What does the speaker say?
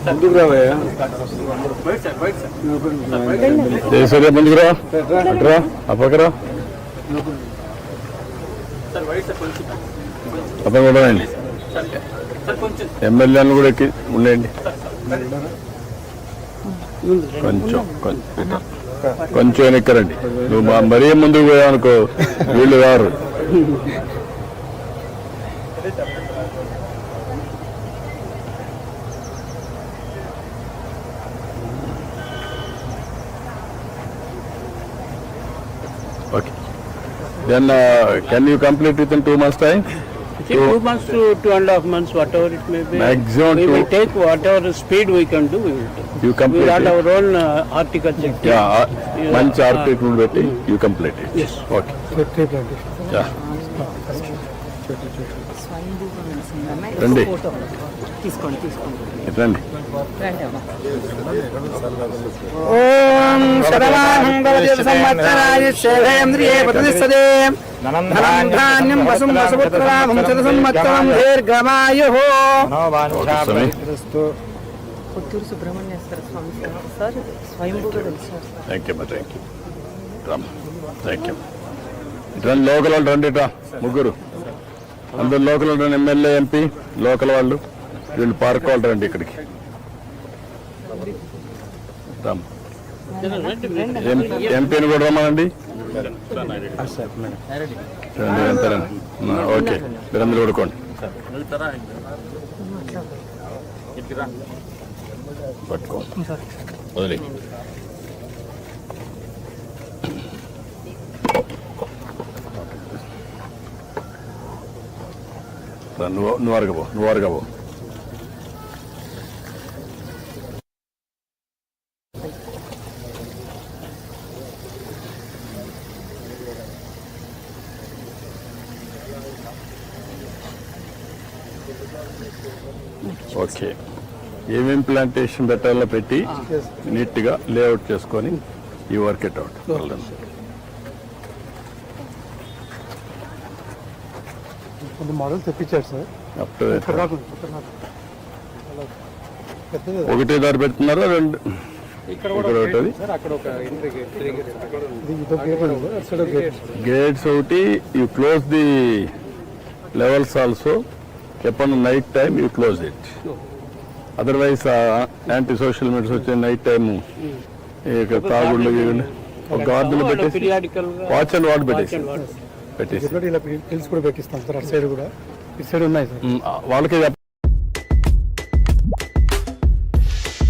ముందుకు రావయ్యా, ముందుకు రా, అట్రా అప్పకరా అప్ప కూడా అండి. ఎమ్మెల్యేలను కూడా ఎక్కి ఉండండి. కొంచెం ఎక్కరండి. నువ్వు మరీ ముందుకు పోయావనుకో వీళ్ళు రారు. Okay. Then can you complete within 2 months' time? 2 months to 2.5 months, whatever it may be. Maximum we will take whatever speed we can do. We will take. You complete we have it. our own horticulture. Yeah, manch article betti you complete it. Yes. Okay. Yeah. రండి రండి. ఓం శతమానం భవతి సంవత్సరాయ శేవేంద్రియే ప్రతిష్టతే ధనం వసుం వసుపుత్రలాభం శత సంవత్సరం దీర్ఘమాయుః. Puttur Subrahmanyeshwara Swami sir స్వయంభూగా వెలిసారు. Thank you thank you Ram, thank you. రండి, లోకల్ వాళ్ళు రండి, ముగ్గురు అందరు లోకల్ రండి. ఎమ్మెల్యే, ఎంపీ, లోకల్ వాళ్ళు, వీళ్ళు పార్క్ వాళ్ళు రండి ఇక్కడికి. రామ్, ఎంపీని కూడా రమ్మనండి. రండి ఎంతరండి. ఓకే, మీరందరూ కొడుకోండి. పట్టుకో, వదిలే. నువ్వు అరగబో. ఓకే, ఏమేమి ప్లాంటేషన్ పెట్టాలో పెట్టి నీట్గా లేఅవుట్ చేసుకొని ఈ వర్క్ ఇట్ అవుట్. మోడల్ తెప్పించారు సార్. ఒకటే దారి పెడుతున్నారా? రెండు గేట్స్ ఒకటి. You close the levels also. ఎప్పుడు night time you close it. Otherwise anti social medias వచ్చే నైట్ టైమ్ తాగుళ్ళు ఒక గార్డులు పెట్టేసి వాచ్ అండ్ వార్డ్ పెట్టేసి పెట్టిస్తాం సార్. అటు సైడ్ కూడా, ఇటు సైడ్ ఉన్నాయి సార్. వాళ్ళకే